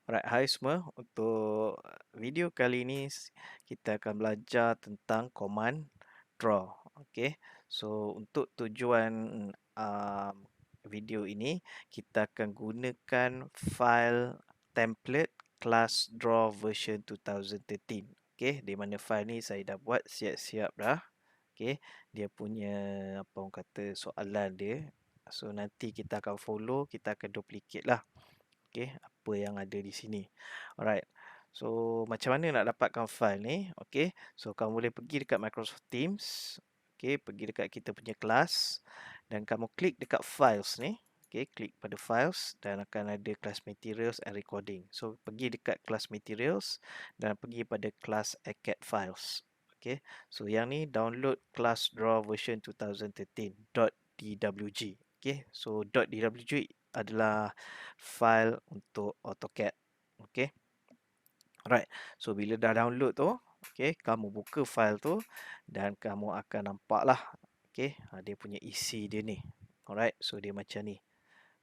Alright, hai semua. Untuk video kali ini kita akan belajar tentang command draw. Okey. So untuk tujuan video ini kita akan gunakan file template class draw version 2013. Okey, di mana file ni saya dah buat siap-siap dah. Okey, dia punya apa orang kata soalan dia. So nanti kita akan follow, kita akan duplicate lah. Okey, apa yang ada di sini. Alright. So, macam mana nak dapatkan file ni? Okey, so kamu boleh pergi dekat Microsoft Teams. Okey, pergi dekat kita punya kelas dan kamu klik dekat files ni. Okey, klik pada files dan akan ada class materials and recording. So, pergi dekat class materials dan pergi pada class ACAD files. Okey, so yang ni download class draw version 2013.dwg. Okey, so .dwg adalah file untuk AutoCAD. Okey. Alright. So bila dah download tu, okey, kamu buka file tu dan kamu akan nampaklah okey, dia punya isi dia ni. Alright. So dia macam ni.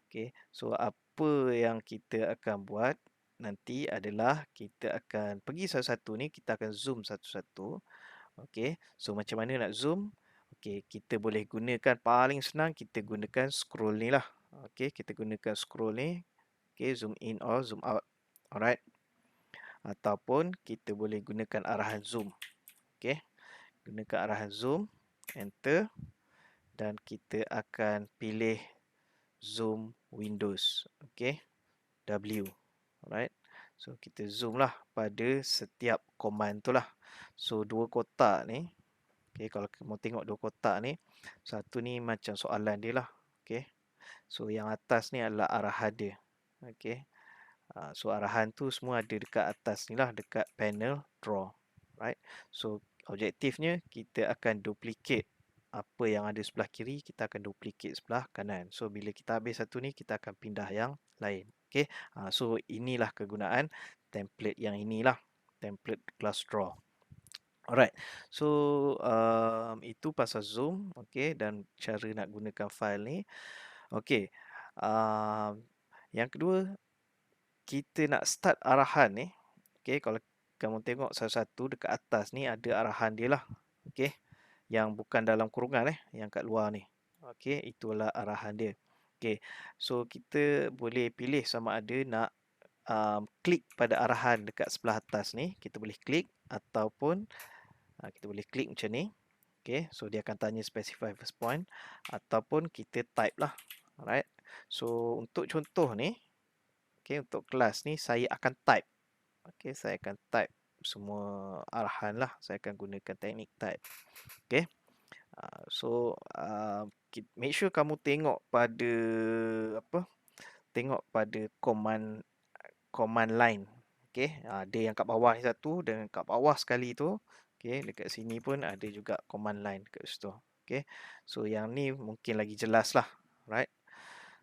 Okey. So apa yang kita akan buat nanti adalah kita akan pergi satu-satu ni, kita akan zoom satu-satu. Okey. So macam mana nak zoom? Okey, kita boleh gunakan paling senang kita gunakan scroll ni lah. Okey, kita gunakan scroll ni. Okey, zoom in or zoom out. Alright. Ataupun kita boleh gunakan arahan zoom. Okey. Gunakan arahan zoom, enter dan kita akan pilih zoom windows. Okey. W. Alright. So kita zoom lah pada setiap command tu lah. So dua kotak ni. Okey, kalau kamu tengok dua kotak ni, satu ni macam soalan dia lah. Okey. So yang atas ni adalah arahan dia. Okey. So arahan tu semua ada dekat atas ni lah, dekat panel draw. Right. So objektifnya kita akan duplicate apa yang ada sebelah kiri, kita akan duplicate sebelah kanan. So bila kita habis satu ni, kita akan pindah yang lain. Okay. So inilah kegunaan template yang inilah. Template class draw. Alright. So itu pasal zoom. Okay. Dan cara nak gunakan file ni. Okay. Yang kedua, kita nak start arahan ni. Okay, kalau kamu tengok satu-satu dekat atas ni ada arahan dia lah. Okay, yang bukan dalam kurungan yang kat luar ni. Okay, itulah arahan dia. Okay, so kita boleh pilih sama ada nak klik pada arahan dekat sebelah atas ni. Kita boleh klik ataupun kita boleh klik macam ni. Okay, so dia akan tanya specify first point ataupun kita type lah. Alright, so untuk contoh ni, okay, untuk kelas ni saya akan type. Okay, saya akan type semua arahan lah. Saya akan gunakan teknik type. Okay. So make sure kamu tengok pada apa? Tengok pada command line. Okay. Ada yang kat bawah ni satu dan kat bawah sekali tu. Okay. Dekat sini pun ada juga command line kat situ. Okay. So yang ni mungkin lagi jelas lah. Right.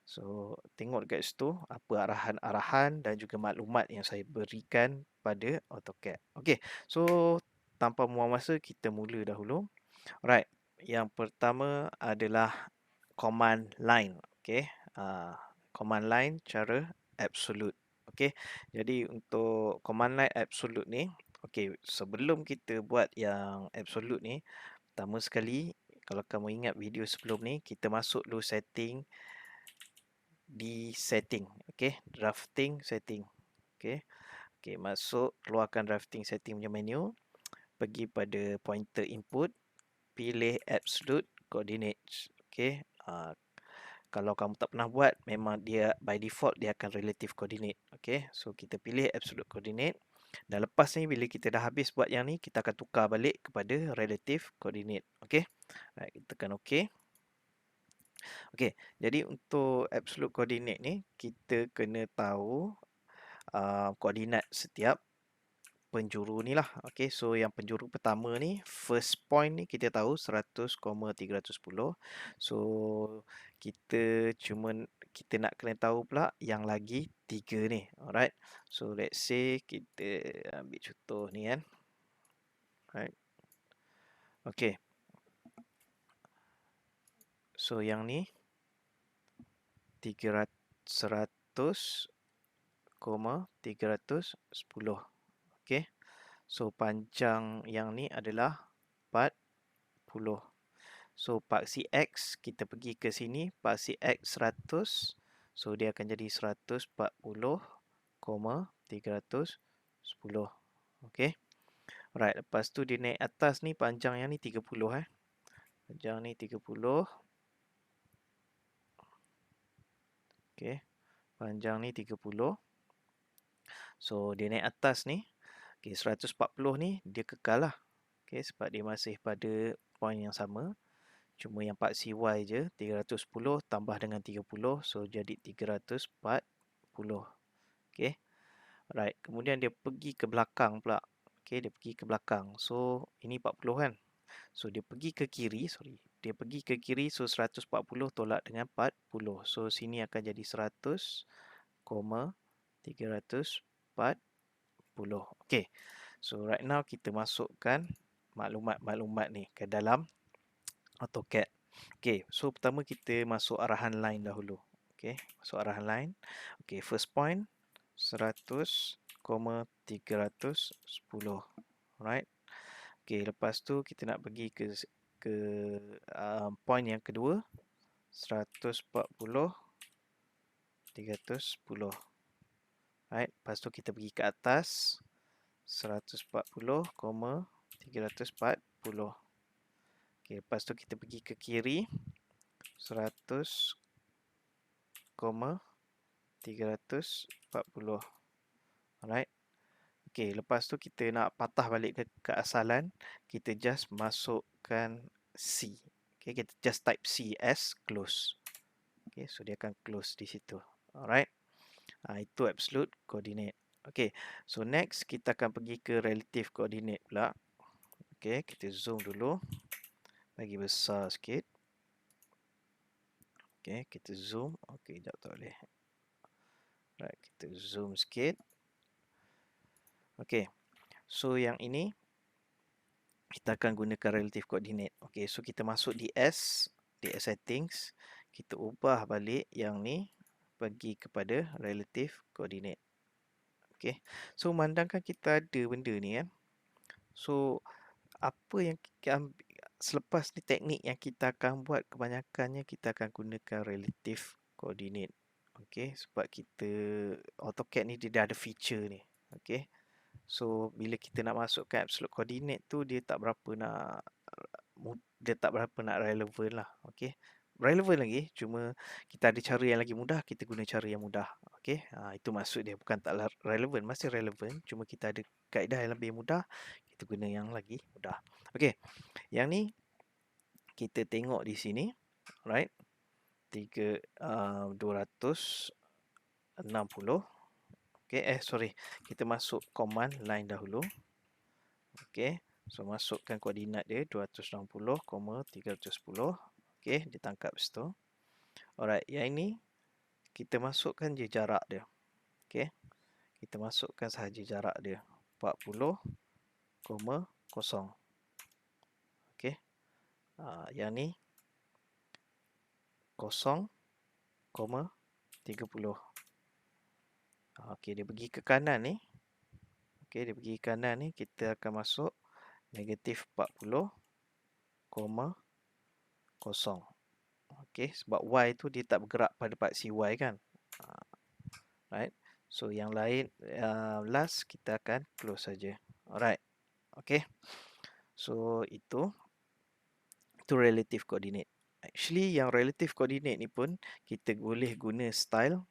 So, tengok dekat situ apa arahan-arahan dan juga maklumat yang saya berikan pada AutoCAD. Okey, so tanpa membuang masa, kita mula dahulu. Alright, yang pertama adalah command line. Okey, command line cara absolute. Okey, jadi untuk command line absolute ni, okey, sebelum kita buat yang absolute ni, pertama sekali, kalau kamu ingat video sebelum ni, kita masuk dulu setting di setting. Okey, drafting setting. Okey. Okey, masuk, keluarkan drafting setting punya menu, pergi pada pointer input, pilih absolute coordinates. Okey. Kalau kamu tak pernah buat, memang dia by default dia akan relative coordinate. Okey, so kita pilih absolute coordinate. Dan lepas ni bila kita dah habis buat yang ni, kita akan tukar balik kepada relative coordinate. Okey. Right, kita tekan okey. Okey, jadi untuk absolute coordinate ni kita kena tahu koordinat setiap penjuru ni lah. Okey, so yang penjuru pertama ni, first point ni kita tahu 100,310. So kita nak kena tahu pula yang lagi 3 ni. Alright. So let's say kita ambil contoh ni kan. Alright. Okey. So yang ni 100 310. Okey. So panjang yang ni adalah 40. So paksi X kita pergi ke sini, paksi X 100. So dia akan jadi 140,310. Okey. Alright, lepas tu dia naik atas ni panjang yang ni 30 Panjang ni 30. Okey. Panjang ni 30. So dia naik atas ni. Okey, 140 ni dia kekal lah. Okey, sebab dia masih pada point yang sama. Cuma yang paksi Y je 310 tambah dengan 30. So jadi 340. Okey. Alright, kemudian dia pergi ke belakang pula. Okey, dia pergi ke belakang. So ini 40 kan. So dia pergi ke kiri, Dia pergi ke kiri, so 140 tolak dengan 40. So sini akan jadi 100,340. Okey. So right now kita masukkan maklumat-maklumat ni ke dalam AutoCAD. Okey, so pertama kita masuk arahan line dahulu. Okey, masuk arahan line. Okey, first point 100,310. Alright. Okey, lepas tu kita nak pergi ke point yang kedua 140,310. Right, lepas tu kita pergi ke atas 140,340. Okey, lepas tu kita pergi ke kiri 100,340. Alright. Okey, lepas tu kita nak patah balik ke keasalan, kita just masukkan C. Okey, kita just type C as close. Okey, so dia akan close di situ. Alright. Itu absolute coordinate. Okey, so next kita akan pergi ke relative coordinate pula. Okey, kita zoom dulu. Bagi besar sikit. Okey, kita zoom. Okey, tak boleh. Right, kita zoom sikit. Okey, so yang ini kita akan gunakan relative coordinate. Okey, so kita masuk DS settings. Kita ubah balik yang ni pergi kepada relative coordinate. Okey, so memandangkan kita ada benda ni kan. So apa yang selepas ni teknik yang kita akan buat kebanyakannya kita akan gunakan relative coordinate. Okey, sebab kita AutoCAD ni dia dah ada feature ni. Okey. So bila kita nak masukkan absolute coordinate tu dia tak berapa nak relevan lah. Okey. Relevan lagi, cuma kita ada cara yang lagi mudah, kita guna cara yang mudah. Okey. Itu maksud dia, bukan tak relevan, masih relevan, cuma kita ada kaedah yang lebih mudah, kita guna yang lagi mudah. Okey. Yang ni kita tengok di sini, right? 260. Okey, sorry. Kita masuk command line dahulu. Okey. So masukkan koordinat dia 260,310. Okey, dia tangkap situ. Alright, yang ini kita masukkan je jarak dia. Okey. Kita masukkan sahaja jarak dia 40,0. Okey. Yang ni 0,30. Okey, dia pergi ke kanan ni. Okey, dia pergi ke kanan ni, kita akan masuk negatif 40,0. Okey, sebab Y tu dia tak bergerak pada paksi Y kan. Right. So yang lain last kita akan close saja. Alright. Okey. So itu relative coordinate. Actually yang relative coordinate ni pun kita boleh guna style.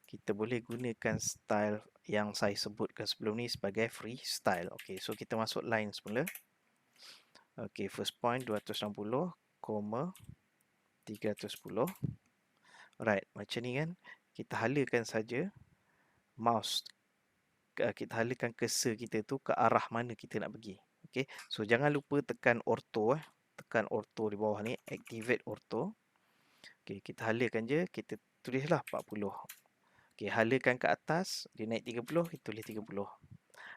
Kita boleh gunakan style yang saya sebutkan sebelum ni sebagai freestyle. Okey, so kita masuk line semula. Okey, first point 260,310. Alright, macam ni kan. Kita halakan saja mouse. Kita halakan cursor kita tu ke arah mana kita nak pergi. Okey, so jangan lupa tekan ortho. Tekan ortho di bawah ni, activate ortho. Okey, kita halakan je, kita tulislah 40. Okey, halakan ke atas, dia naik 30, kita tulis 30.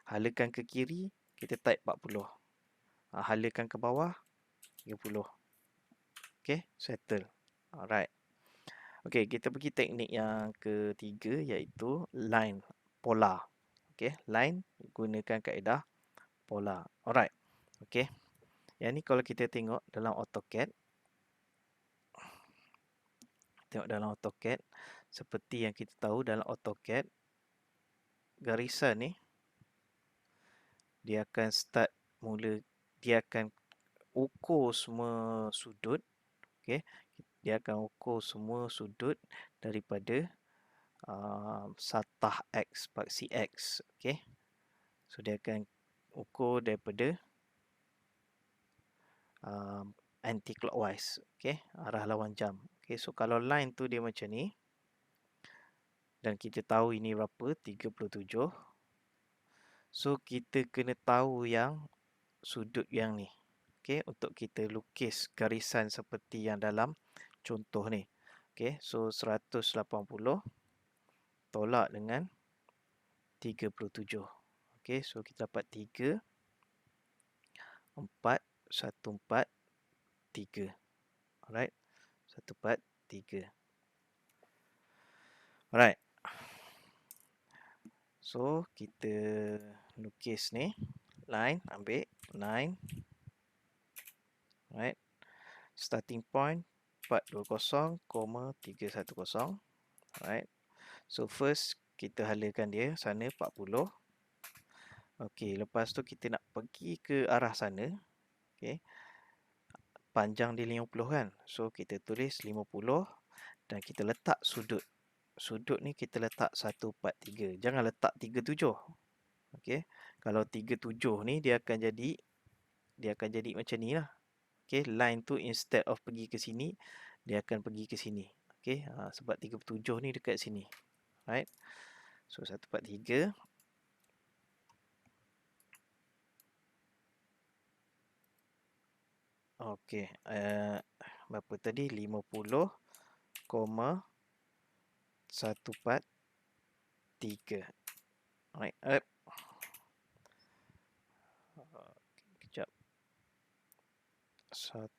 Halakan ke kiri, kita type 40. Halakan ke bawah, 30. Okey, settle. Alright. Okey, kita pergi teknik yang ketiga iaitu line polar. Okey, line gunakan kaedah polar. Alright. Okey. Yang ni kalau kita tengok dalam AutoCAD, seperti yang kita tahu dalam AutoCAD, garisan ni dia akan start mula, dia akan ukur semua sudut. Okey, dia akan ukur semua sudut daripada satah X, paksi X. Okey, so dia akan ukur daripada anti-clockwise. Okey, arah lawan jam. Okey, so kalau line tu dia macam ni, dan kita tahu ini berapa? 37. So kita kena tahu yang sudut yang ni. Okey, untuk kita lukis garisan seperti yang dalam contoh ni. Okey, so 180 tolak dengan 37. Okey, so kita dapat 3, 4, 1, 4, 3. Alright, 1, 4, 3. Alright. So, kita lukis ni. Line, ambil line. Alright. Starting point 420, 310. Alright. So, first kita halakan dia sana 40. Okey, lepas tu kita nak pergi ke arah sana. Okey. Panjang dia 50 kan. So, kita tulis 50 dan kita letak sudut. Sudut ni kita letak 143. Jangan letak 37. Okey. Kalau 37 ni dia akan jadi macam ni lah. Okey, line tu instead of pergi ke sini, dia akan pergi ke sini. Okey, sebab 37 ni dekat sini. Right. So 143. Okey, berapa tadi? 50, 143. Alright. Kejap. 50,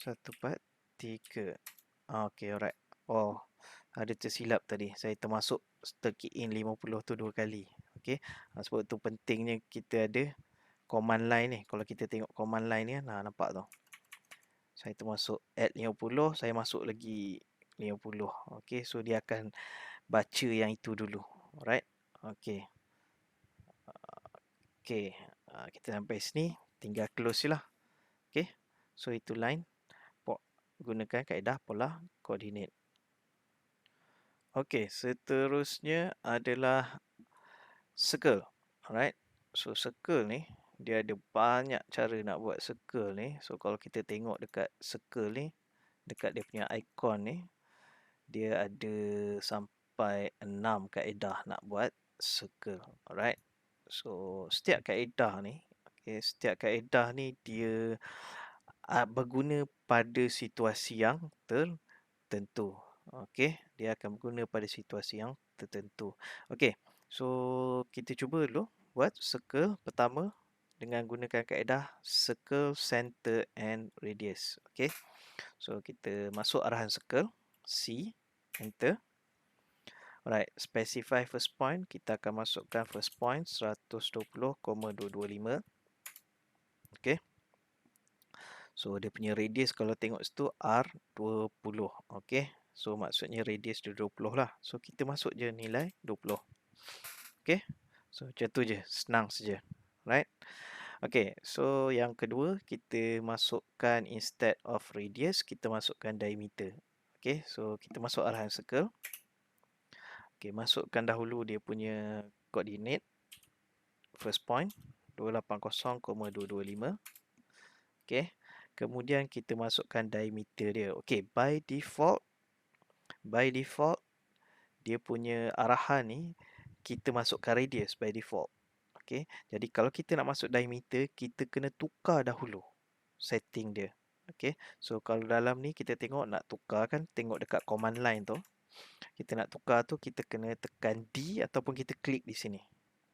143. Okey, alright. Oh, ada tersilap tadi. Saya termasuk key in 50 tu 2 kali. Okey. Sebab tu pentingnya kita ada command line ni. Kalau kita tengok command line ni, nampak tu. Saya termasuk add 50, saya masuk lagi 50. Okey, so dia akan baca yang itu dulu. Alright. Okey. Okey, kita sampai sini, tinggal close je lah. Okey. So itu line. Gunakan kaedah polar coordinate. Okey, seterusnya adalah circle. Alright. So circle ni dia ada banyak cara nak buat circle ni. So kalau kita tengok dekat circle ni, dekat dia punya icon ni, dia ada sampai 6 kaedah nak buat circle. Alright. So setiap kaedah ni, setiap kaedah ni dia berguna pada situasi yang tertentu. Okey, dia akan berguna pada situasi yang tertentu. Okey, so kita cuba dulu buat circle pertama dengan gunakan kaedah circle, center and radius. Okey, so kita masuk arahan circle, C, enter. Alright, specify first point. Kita akan masukkan first point 120,225. Okey. So dia punya radius kalau tengok situ R20. Okey. So maksudnya radius dia 20 lah. So kita masuk je nilai 20. Okey. So macam tu je, senang saja. Right? Okey, so yang kedua kita masukkan instead of radius kita masukkan diameter. Okey, so kita masuk arahan circle. Okey, masukkan dahulu dia punya coordinate. First point 280,225. Okey. Kemudian kita masukkan diameter dia. Okey, by default dia punya arahan ni kita masukkan radius by default. Okey. Jadi kalau kita nak masuk diameter, kita kena tukar dahulu setting dia. Okey. So kalau dalam ni kita tengok nak tukar kan, tengok dekat command line tu. Kita nak tukar tu kita kena tekan D ataupun kita klik di sini.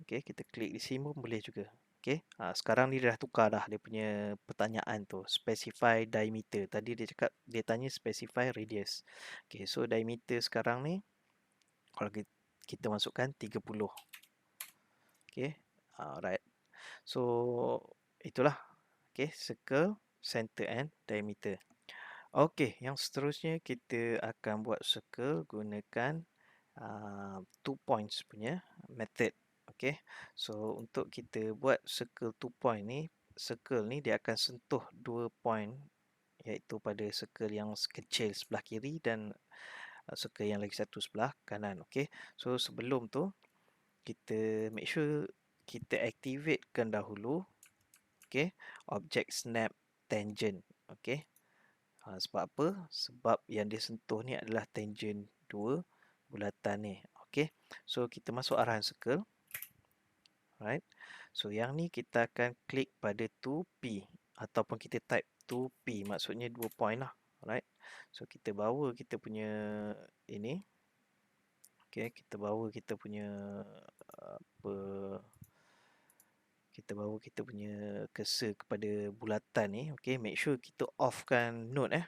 Okey, kita klik di sini pun boleh juga. Okey, sekarang ni dia dah tukar dah dia punya pertanyaan tu. Specify diameter. Tadi dia cakap, dia tanya specify radius. Okey, so diameter sekarang ni, kalau kita masukkan 30. Okey, alright. So, itulah. Okey, circle, center and diameter. Okey, yang seterusnya kita akan buat circle gunakan 2 points punya method. Okey. So untuk kita buat circle 2 point ni, circle ni dia akan sentuh 2 point, iaitu pada circle yang kecil sebelah kiri dan circle yang lagi satu sebelah kanan. Okey. So sebelum tu kita make sure kita activatekan dahulu okey, object snap tangent. Okey. Sebab apa? Sebab yang dia sentuh ni adalah tangent 2 bulatan ni. Okey. So kita masuk arahan circle. Right. So yang ni kita akan klik pada 2P ataupun kita type 2P, maksudnya 2 point lah. Right. So kita bawa kita punya ini. Okey, kita bawa kita punya apa, kita bawa kita punya cursor kepada bulatan ni. Okey, make sure kita offkan node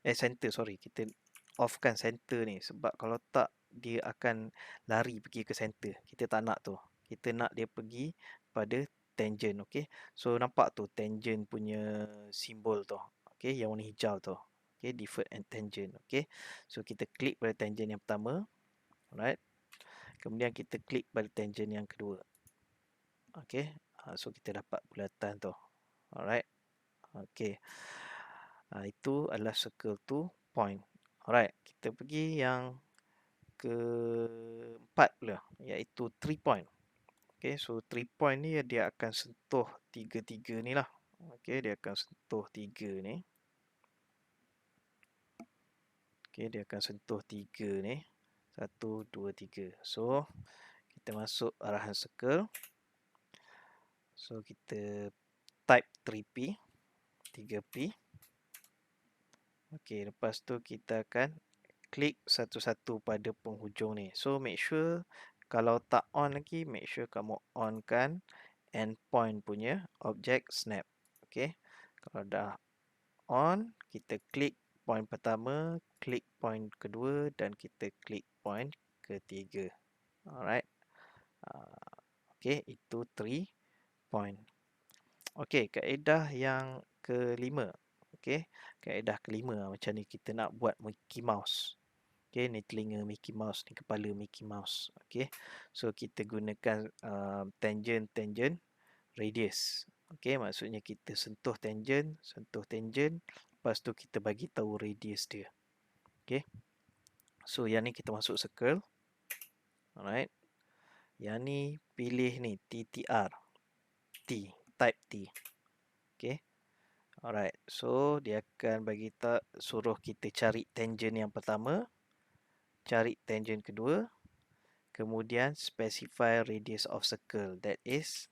center, sorry, kita offkan center ni, sebab kalau tak dia akan lari pergi ke center. Kita tak nak tu. Kita nak dia pergi pada tangent. Okey, so nampak tu tangent punya simbol tu. Okey, yang warna hijau tu. Okey, deferred and tangent. Okey, so kita klik pada tangent yang pertama. Alright, kemudian kita klik pada tangent yang kedua. Okey, so kita dapat bulatan tu. Alright. Okey, itu adalah circle 2 point. Alright, kita pergi yang keempat pula, iaitu 3 point. Okey, so 3 point ni dia akan sentuh tiga-tiga ni lah. Okey, dia akan sentuh tiga ni. Okey, dia akan sentuh tiga ni. 1, 2, 3. So, kita masuk arahan circle. So, kita type 3P. 3P. Okey, lepas tu kita akan klik satu-satu pada penghujung ni. So, make sure kalau tak on lagi, make sure kamu on kan endpoint punya object snap. Okey, kalau dah on, kita klik point pertama, klik point kedua dan kita klik point ketiga. Alright. Okey, itu 3 point. Okey, kaedah yang kelima. Okey, kaedah kelima macam ni kita nak buat Mickey Mouse. Okey, ni telinga Mickey Mouse, ni kepala Mickey Mouse. Okey, so kita gunakan tangent radius. Okey, maksudnya kita sentuh tangent, lepas tu kita bagi tahu radius dia. Okey, so yang ni kita masuk circle. Alright, yang ni pilih ni TTR, T, type T. Okey, alright, so dia akan bagi suruh kita cari tangent yang pertama, cari tangent kedua, kemudian specify radius of circle, that is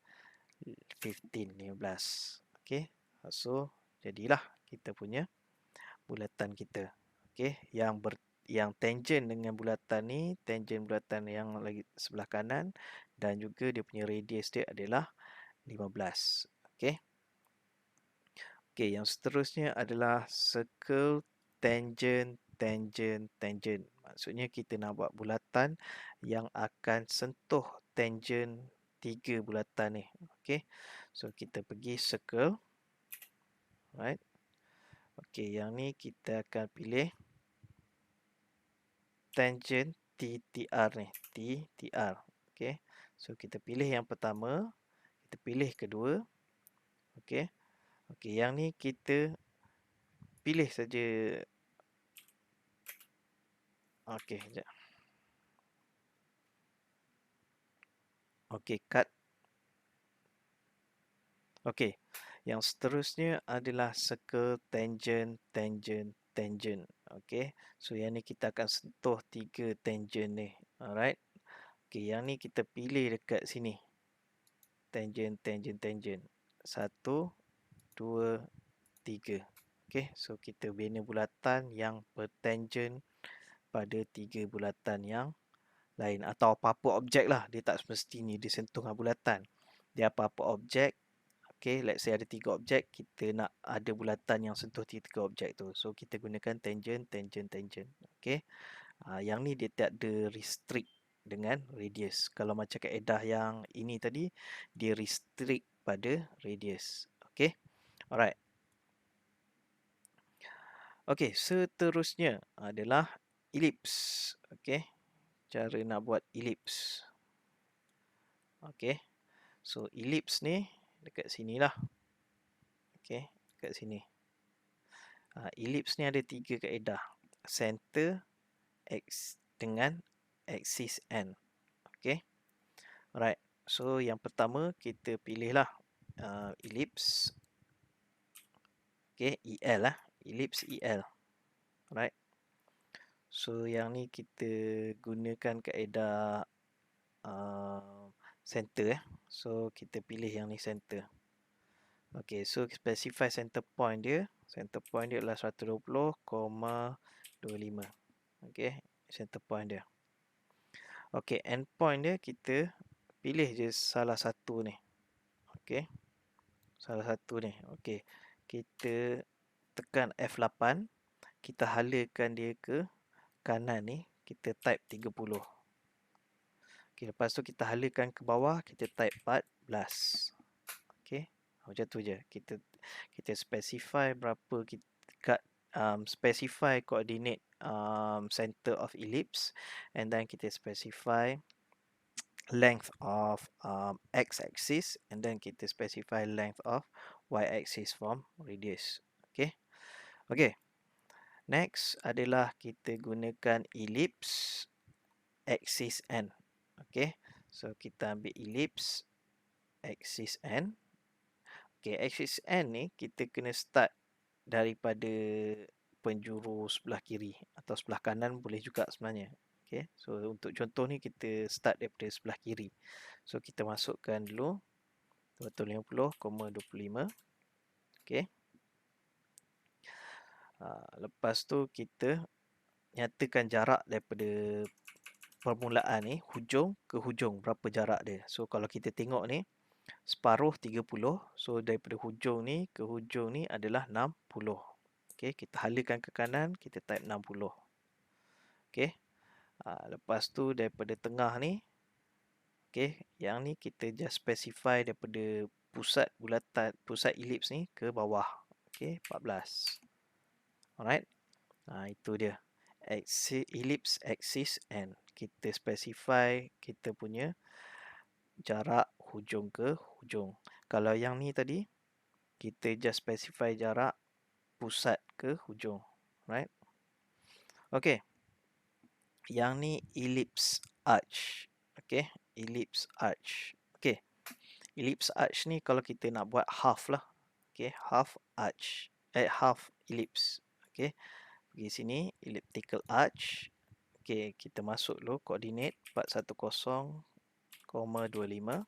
15. Okey, so jadilah kita punya bulatan kita. Okey, yang tangent dengan bulatan ni, tangent bulatan yang lagi sebelah kanan, dan juga dia punya radius dia adalah 15. Okey. Okey, yang seterusnya adalah circle tangent tangent tangent. Maksudnya kita nak buat bulatan yang akan sentuh tangent 3 bulatan ni. Okey. So kita pergi circle. Right. Okey, yang ni kita akan pilih tangent TTR ni, TTR. Okey. So kita pilih yang pertama, kita pilih kedua. Okey. Okey, yang ni kita pilih saja. Okey, sekejap. Okey, cut. Okey, yang seterusnya adalah circle tangent tangent tangent. Okey, so yang ni kita akan sentuh 3 tangent ni. Alright. Okey, yang ni kita pilih dekat sini. Tangent, tangent, tangent. 1, 2, 3. Okey, so kita bina bulatan yang bertangent pada 3 bulatan yang lain atau apa-apa objek lah. Dia tak semestinya dia sentuh dengan bulatan. Dia apa-apa objek. Okay, let's say ada 3 objek, kita nak ada bulatan yang sentuh 3 objek tu. So kita gunakan tangent, tangent, tangent. Okay. Yang ni dia tak ada restrict dengan radius. Kalau macam kaedah yang ini tadi, dia restrict pada radius. Okay. Alright. Okay, seterusnya adalah ellipse. Okay. Cara nak buat ellipse. Okay. So ellipse ni dekat sini lah. Okay, dekat sini. Ellipse ni ada 3 kaedah. Center X dengan axis N. Okay. Alright. So yang pertama kita pilihlah ellipse. Okay, EL lah. Ellipse EL. Alright. So yang ni kita gunakan kaedah center. So kita pilih yang ni center. Okay, so specify center point dia. Center point dia adalah 120,25. Okay, center point dia. Okay, end point dia kita pilih je salah satu ni. Okay, salah satu ni. Okay, kita tekan F8. Kita halakan dia ke kanan ni. Kita type 30. Okay, lepas tu kita halakan ke bawah. Kita type 14. Okay, macam tu je. Kita specify berapa kita specify coordinate center of ellipse, and then kita specify length of x-axis, and then kita specify length of y-axis from radius. Okay. Okay. Next adalah kita gunakan ellipse axis N. Okay. So kita ambil ellipse axis N. Okay, axis N ni kita kena start daripada penjuru sebelah kiri atau sebelah kanan boleh juga sebenarnya. Okay, so untuk contoh ni kita start daripada sebelah kiri. So kita masukkan dulu 250,25. Okay. Lepas tu kita nyatakan jarak daripada permulaan ni, hujung ke hujung, berapa jarak dia. So kalau kita tengok ni, separuh 30. So daripada hujung ni ke hujung ni adalah 60. Okay, kita halakan ke kanan, kita type 60. Okay. Lepas tu daripada tengah ni, okay, yang ni kita just specify daripada pusat bulatan, pusat ellipse ni ke bawah. Okay, 14. Alright. Itu dia. Ellipse axis N. Kita specify kita punya jarak hujung ke hujung. Kalau yang ni tadi, kita just specify jarak pusat ke hujung. Right? Okay. Yang ni ellipse arch. Okay. Ellipse arch. Okay. Ellipse arch ni kalau kita nak buat half lah. Okay. Half arch. Half ellipse. Okay. Pergi sini. Elliptical arch. Okay. Kita masuk dulu koordinat 410,25.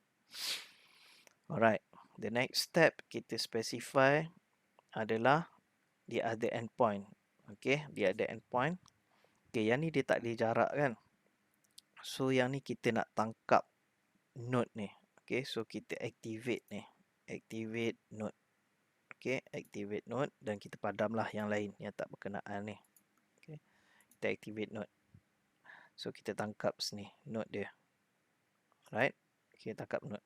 Alright. The next step kita specify adalah the other endpoint. Okay. The other endpoint. Okay. Yang ni dia tak ada jarak kan. So yang ni kita nak tangkap node ni. Okay. So kita activate ni. Activate node. Okay. Activate node. Dan kita padamlah yang lain yang tak berkenaan ni. Okay. Kita activate node. So kita tangkap sini node dia. Alright. Kita tangkap node.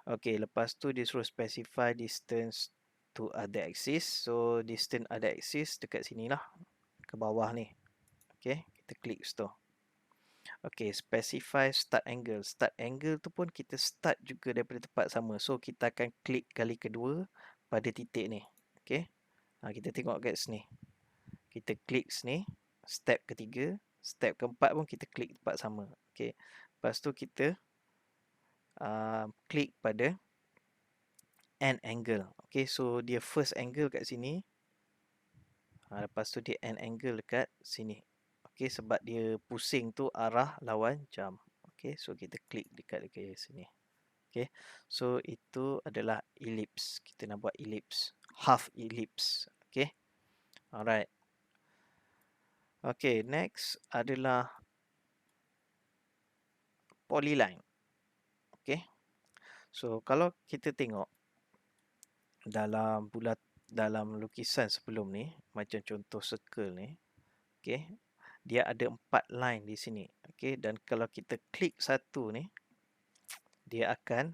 Okay. Lepas tu dia suruh specify distance to other axis. So distance other axis dekat sini lah. Ke bawah ni. Okay. Kita klik situ. Okay, specify start angle. Start angle tu pun kita start juga daripada tempat sama. So, kita akan klik kali kedua pada titik ni. Okay. Kita tengok kat sini. Kita klik sini. Step ketiga. Step keempat pun kita klik tempat sama. Okay. Lepas tu kita klik pada end angle. Okay, so dia first angle kat sini. Lepas tu dia end angle dekat sini. Okay, sebab dia pusing tu arah lawan jam. Okay, so kita klik dekat sini. Okay, so itu adalah ellipse. Kita nak buat ellipse. Half ellipse. Okay, alright. Okey, next adalah polyline. Okey. So kalau kita tengok dalam lukisan sebelum ni, macam contoh circle ni, okey, dia ada 4 line di sini. Okey, dan kalau kita klik satu ni, dia akan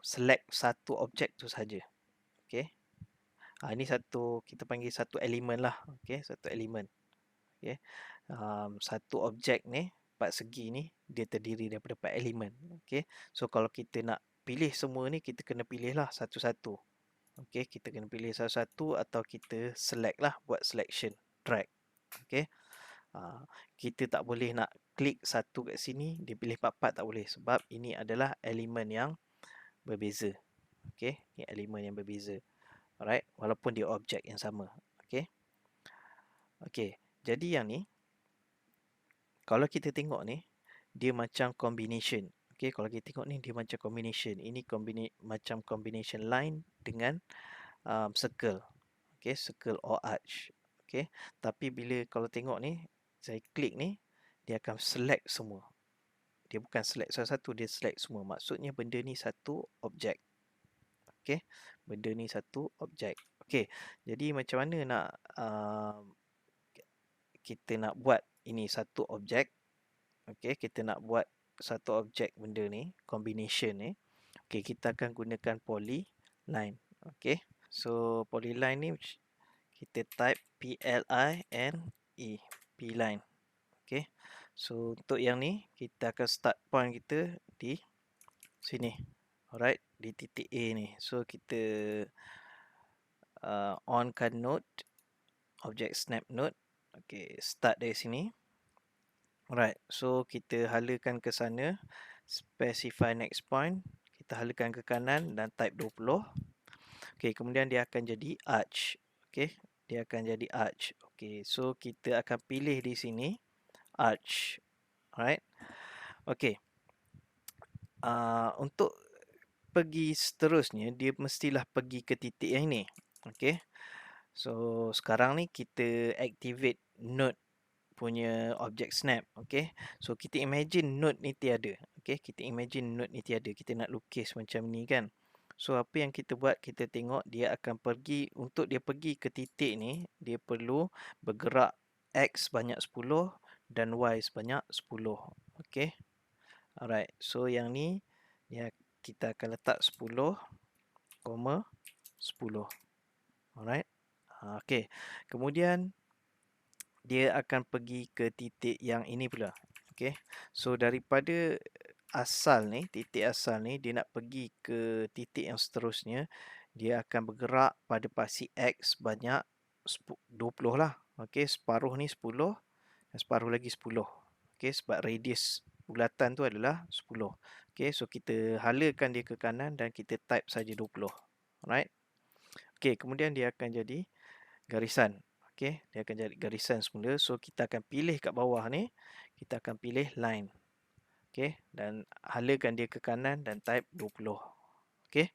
select satu objek tu saja. Okey. Ini kita panggil satu elemen lah. Okey, satu elemen. Okey. Satu objek ni, empat segi ni, dia terdiri daripada 4 elemen. Okey. So kalau kita nak pilih semua ni, kita kena pilih lah satu-satu. Okey, kita kena pilih satu-satu atau kita select lah, buat selection, drag. Okey. Kita tak boleh nak klik satu kat sini, dia pilih 4-4, tak boleh. Sebab ini adalah elemen yang berbeza. Okey, ni elemen yang berbeza. Alright, walaupun dia objek yang sama. Okey. Okey, jadi yang ni, kalau kita tengok ni, dia macam combination. Okey, kalau kita tengok ni, dia macam combination. Ini macam combination line dengan circle. Okey, circle or arch. Okey, tapi bila kalau tengok ni, saya klik ni, dia akan select semua. Dia bukan select satu-satu, dia select semua. Maksudnya benda ni satu objek. Okey, benda ni satu objek. Okey, jadi macam mana nak kita nak buat ini satu objek? Okey, kita nak buat satu objek benda ni, combination ni. Okey, kita akan gunakan polyline. Okey, so polyline ni kita type P-L-I-N-E, P-line. Okey, so untuk yang ni, kita akan start point kita di sini. Alright, di titik A ni. So kita onkan node, object snap node. Okey, start dari sini. Alright, so kita halakan ke sana, specify next point, kita halakan ke kanan dan type 20. Okey, kemudian dia akan jadi arch. Okey, dia akan jadi arch. Okey, so kita akan pilih di sini arch. Alright. Okey. Untuk pergi seterusnya, dia mestilah pergi ke titik yang ini. Okey. So sekarang ni kita activate node punya object snap. Okay, so kita imagine node ni tiada. Okay, kita imagine node ni tiada. Kita nak lukis macam ni kan. So apa yang kita buat, kita tengok dia akan pergi, untuk dia pergi ke titik ni, dia perlu bergerak X banyak 10 dan Y sebanyak 10. Okay, alright, so yang ni kita akan letak 10, 10. Alright. Okay, kemudian dia akan pergi ke titik yang ini pula. Okey. So daripada asal ni, titik asal ni, dia nak pergi ke titik yang seterusnya, dia akan bergerak pada pasti X banyak 20 lah. Okey, separuh ni 10 dan separuh lagi 10. Okey, sebab radius bulatan tu adalah 10. Okey, so kita halakan dia ke kanan dan kita type saja 20. Alright. Okey, kemudian dia akan jadi garisan. Okey, dia akan jadi garisan semula. So kita akan pilih kat bawah ni, kita akan pilih line. Okey, dan halakan dia ke kanan dan type 20. Okey.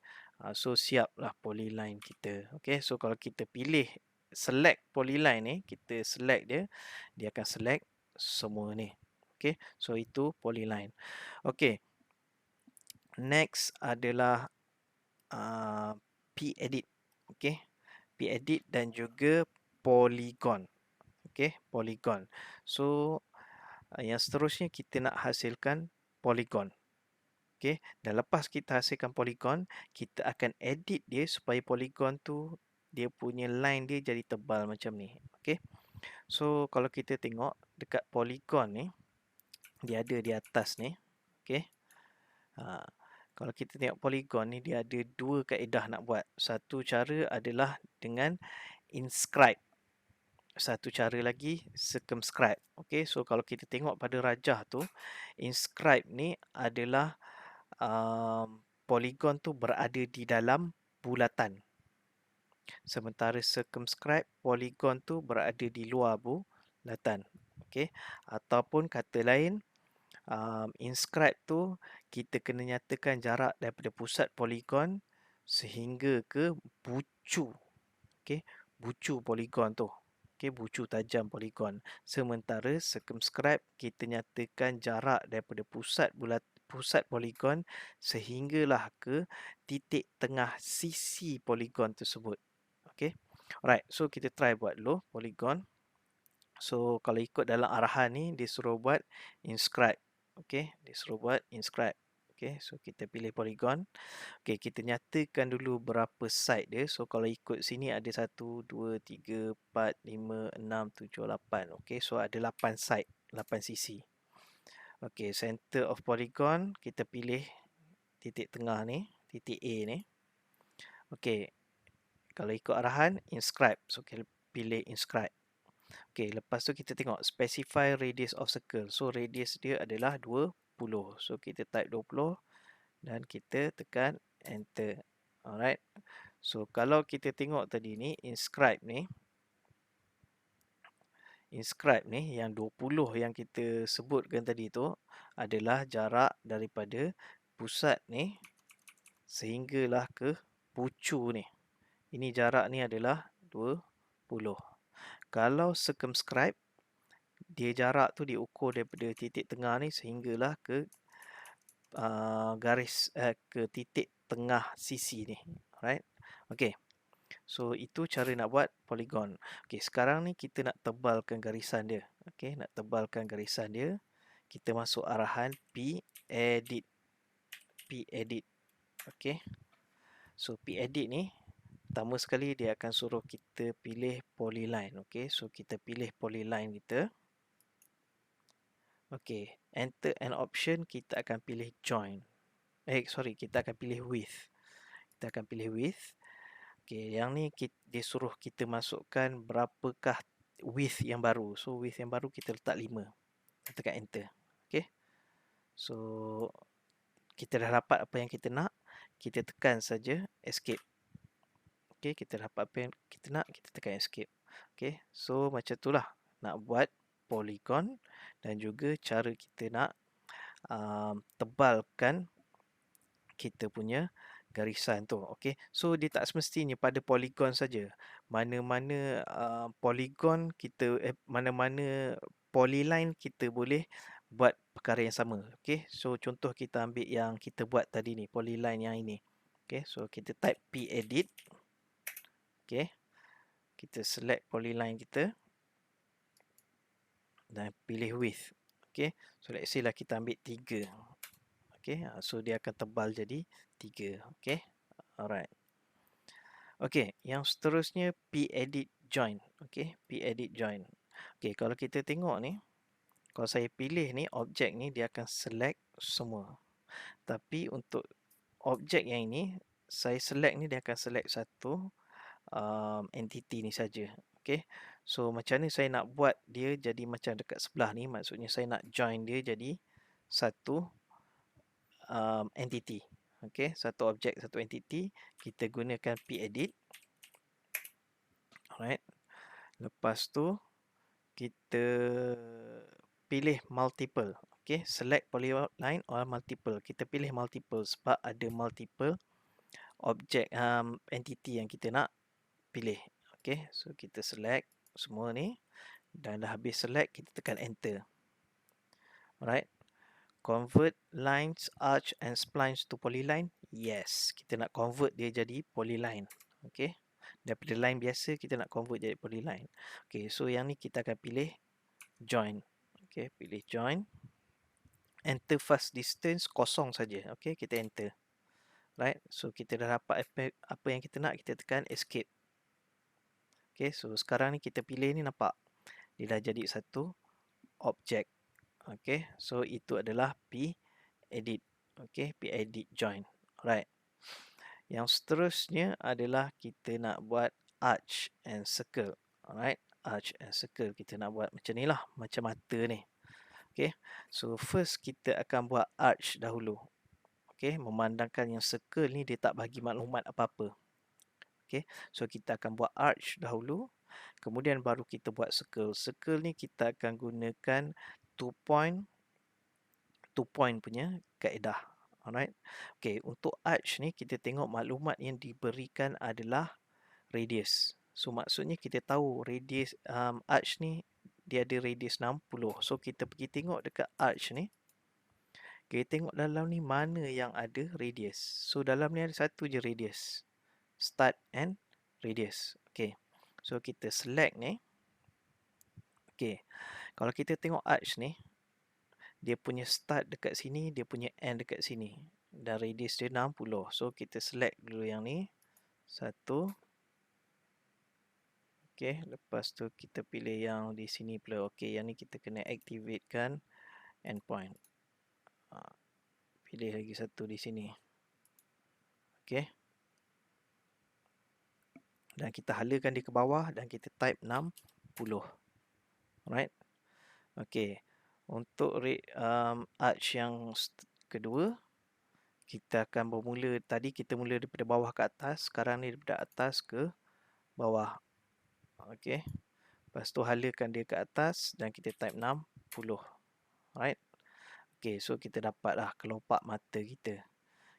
So siaplah polyline kita. Okey, so kalau kita pilih select polyline ni, kita select dia, dia akan select semua ni. Okey, so itu polyline. Okey. Next adalah p-edit. Okey. P-edit dan juga polygon. Okey, polygon. So yang seterusnya kita nak hasilkan polygon. Okey, dan lepas kita hasilkan polygon, kita akan edit dia supaya polygon tu dia punya line dia jadi tebal macam ni. Okey. So kalau kita tengok dekat polygon ni, dia ada di atas ni. Okey. Kalau kita tengok polygon ni, dia ada dua kaedah nak buat. Satu cara adalah dengan inscribe. Satu cara lagi circumscribe. Okey, so kalau kita tengok pada rajah tu, inscribe ni adalah polygon tu berada di dalam bulatan. Sementara circumscribe, polygon tu berada di luar bulatan. Okey, ataupun kata lain, inscribe tu kita kena nyatakan jarak daripada pusat polygon sehingga ke bucu. Okey, bucu polygon tu. okey, bucu tajam poligon. Sementara circumscribe kita nyatakan jarak daripada pusat poligon sehinggalah ke titik tengah sisi poligon tersebut. Okey. Alright, so kita try buat dulu poligon. So kalau ikut dalam arahan ni dia suruh buat inscribe. Okey, dia suruh buat inscribe. Okey, so kita pilih poligon. Okey, kita nyatakan dulu berapa side dia. So kalau ikut sini ada 1 2 3 4 5 6 7 8. Okey, so ada 8 side, 8 sisi. Okey, center of polygon kita pilih titik tengah ni, titik A ni. Okey, kalau ikut arahan inscribe. So kita pilih inscribe. Okey, lepas tu kita tengok specify radius of circle. So radius dia adalah 20. So kita type 20 dan kita tekan enter. Alright. So kalau kita tengok tadi ni inscribe ni yang 20 yang kita sebutkan tadi tu adalah jarak daripada pusat ni sehinggalah ke pucu ni. Ini jarak ni adalah 20. Kalau circumscribe dia jarak tu diukur daripada titik tengah ni sehinggalah ke ke titik tengah sisi ni. Alright. Okey. So itu cara nak buat polygon. Okey, sekarang ni kita nak tebalkan garisan dia. Okey, nak tebalkan garisan dia. Kita masuk arahan P edit. P edit. Okey. So P edit ni pertama sekali dia akan suruh kita pilih polyline. Okey, so kita pilih polyline kita. Okey, enter an option, kita akan pilih join. Kita akan pilih width. Kita akan pilih width. Okey, yang ni dia suruh kita masukkan berapakah width yang baru. So width yang baru kita letak 5. Kita tekan enter. Okey. So kita dah dapat apa yang kita nak. Kita tekan saja escape. Okey, kita dapat apa yang kita nak, kita tekan escape. Okey, so macam itulah nak buat polygon dan juga cara kita nak tebalkan kita punya garisan tu. Okey, so dia tak semestinya pada polygon saja. Mana-mana polygon kita mana-mana polyline kita boleh buat perkara yang sama. Okey, so contoh kita ambil yang kita buat tadi ni, polyline yang ini. Okey, so kita type p edit. Okey, kita select polyline kita dan pilih width. Okey, so let's say lah kita ambil 3. Okey, so dia akan tebal jadi 3. Okey, alright. Okey, yang seterusnya p-edit join. Okey, p-edit join. Okey, kalau kita tengok ni, kalau saya pilih ni, objek ni dia akan select semua. Tapi untuk objek yang ini, saya select ni dia akan select satu entity ni saja. Okey, so macam ni saya nak buat dia jadi macam dekat sebelah ni. Maksudnya saya nak join dia jadi satu entity. Okey, satu objek, satu entity. Kita gunakan p-edit. Alright. Lepas tu kita pilih multiple. Okey, select polyline or multiple. Kita pilih multiple sebab ada multiple objek entity yang kita nak pilih. Okey, so kita select semua ni dan dah habis select, kita tekan enter. Alright. Convert lines, arch and splines to polyline. Yes, kita nak convert dia jadi polyline. Okey, daripada line biasa kita nak convert jadi polyline. Okey, so yang ni kita akan pilih join. Okey, pilih join. Enter first distance kosong saja. Okey, kita enter. Right, so kita dah dapat apa yang kita nak, kita tekan escape. Okey, so sekarang ni kita pilih ni, nampak dia dah jadi satu objek. Okey, so itu adalah p edit. Okey, p edit join. Alright. Yang seterusnya adalah kita nak buat arch and circle. Alright, arch and circle kita nak buat macam ni lah, macam mata ni. Okey, so first kita akan buat arch dahulu. Okey, memandangkan yang circle ni dia tak bagi maklumat apa-apa. Okey, so kita akan buat arch dahulu, kemudian baru kita buat circle. Circle ni kita akan gunakan 2 point punya kaedah. Alright. Okey, untuk arch ni kita tengok maklumat yang diberikan adalah radius. So maksudnya kita tahu radius arch ni dia ada radius 60. So kita pergi tengok dekat arch ni. Kita tengok dalam ni mana yang ada radius. So dalam ni ada satu je radius. Start and radius. Okay. So kita select ni. Okay. Kalau kita tengok arch ni, dia punya start dekat sini, dia punya end dekat sini. Dan radius dia 60. So kita select dulu yang ni. Satu. Okay. Lepas tu kita pilih yang di sini pula. Okay. Yang ni kita kena activatekan endpoint. Pilih lagi satu di sini. Okay. Dan kita halakan dia ke bawah dan kita type 60. Alright. Okay. Untuk arch yang kedua, kita akan bermula, tadi kita mula daripada bawah ke atas, sekarang ni daripada atas ke bawah. Okay. Lepas tu halakan dia ke atas dan kita type 60. Alright. Okay, so kita dapatlah kelopak mata kita.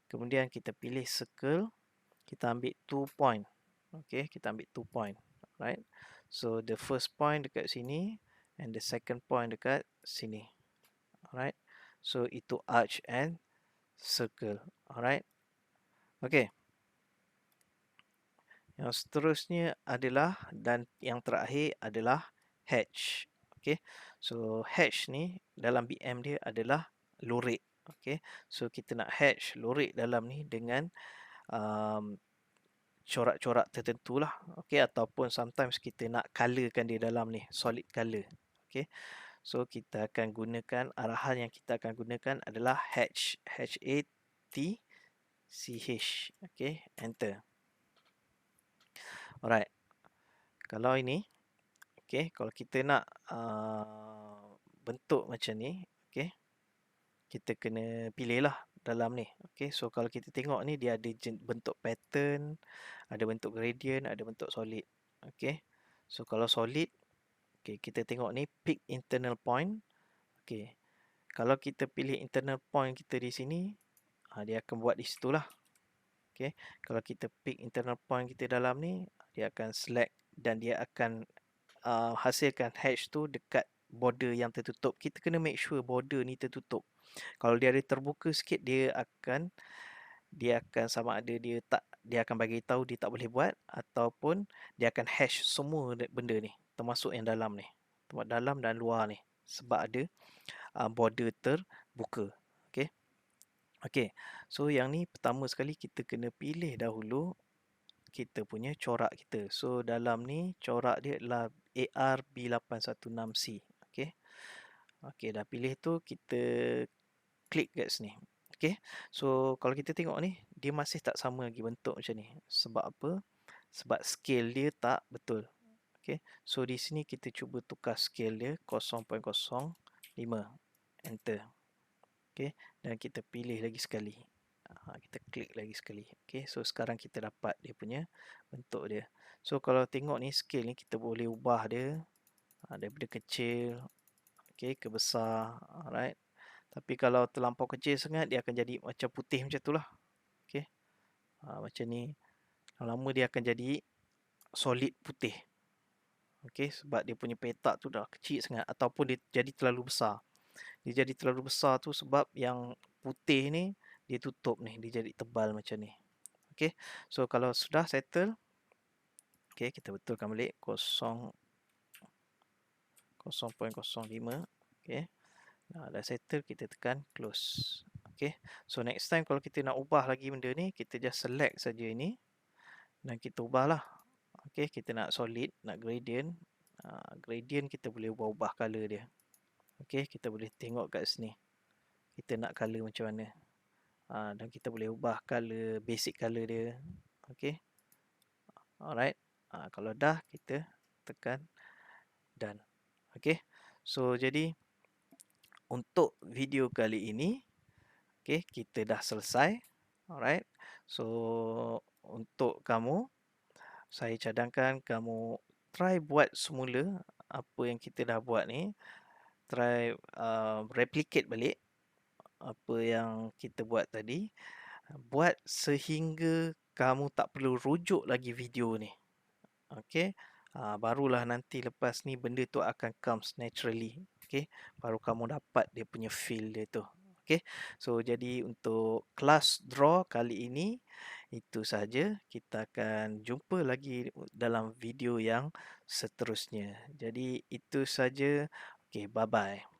Kemudian kita pilih circle, kita ambil 2 point. Okay, kita ambil 2 point. Alright. So the first point dekat sini and the second point dekat sini. Alright. So itu arch and circle. Alright. Okay. Yang seterusnya adalah, dan yang terakhir adalah hatch. Okay. So hatch ni dalam BM dia adalah lurik. Okay. So kita nak hatch lurik dalam ni dengan corak-corak tertentu lah. Okay. Ataupun sometimes kita nak colorkan dia dalam ni, solid color. Okay. So kita akan gunakan, arahan yang kita akan gunakan adalah hatch. H-A-T-C-H. Okay. Enter. Alright. Kalau ini, okay, kalau kita nak bentuk macam ni, okay, kita kena pilih lah dalam ni. Okay, so kalau kita tengok ni, dia ada bentuk pattern, ada bentuk gradient, ada bentuk solid. Okay, so kalau solid, okay, kita tengok ni, pick internal point. Okay, kalau kita pilih internal point kita di sini, dia akan buat di situ lah. Okay, kalau kita pick internal point kita dalam ni, dia akan select dan dia akan hasilkan hash tu dekat border yang tertutup. Kita kena make sure border ni tertutup. Kalau dia ada terbuka sikit, dia akan sama ada dia akan bagi tahu dia tak boleh buat, ataupun dia akan hash semua benda ni, termasuk yang dalam ni, dalam dan luar ni, sebab ada border terbuka. Okay. Okay. So yang ni pertama sekali kita kena pilih dahulu kita punya corak kita. So dalam ni corak dia adalah ARB816C. Okay. Okay, dah pilih tu, kita klik kat sini. Okay. So kalau kita tengok ni, dia masih tak sama lagi bentuk macam ni. Sebab apa? Sebab scale dia tak betul. Okay. So di sini kita cuba tukar scale dia 0.05. Enter. Okay. Dan kita pilih lagi sekali. Kita klik lagi sekali. Okay, so sekarang kita dapat dia punya bentuk dia. So kalau tengok ni scale ni, kita boleh ubah dia daripada kecil, okay, ke besar. Alright. Tapi kalau terlampau kecil sangat, dia akan jadi macam putih macam tu lah. Okay. Macam ni. Lama dia akan jadi solid putih. Okay, sebab dia punya petak tu dah kecil sangat. Ataupun dia jadi terlalu besar. Dia jadi terlalu besar tu sebab yang putih ni, dia tutup ni, dia jadi tebal macam ni. Okay, so kalau sudah settle, okay, kita betulkan balik 0.05. Okay, dah settle, kita tekan close. Okay, so next time kalau kita nak ubah lagi benda ni, kita just select saja ini dan kita ubah lah. Okay, kita nak solid, nak gradient, gradient kita boleh ubah-ubah color dia. Okay, kita boleh tengok kat sini, kita nak color macam mana. Dan kita boleh ubah color, basic color dia. Okay. Alright. Kalau dah, kita tekan done. Okay. So, jadi untuk video kali ini, okay, kita dah selesai. Alright. So, untuk kamu, saya cadangkan kamu try buat semula apa yang kita dah buat ni. Try replicate balik apa yang kita buat tadi. Buat sehingga kamu tak perlu rujuk lagi video ni. okey. Barulah nanti lepas ni benda tu akan comes naturally, okey. Baru kamu dapat dia punya feel dia tu, okey. So jadi untuk kelas draw kali ini itu saja. Kita akan jumpa lagi dalam video yang seterusnya. Jadi itu saja. Okey, bye bye.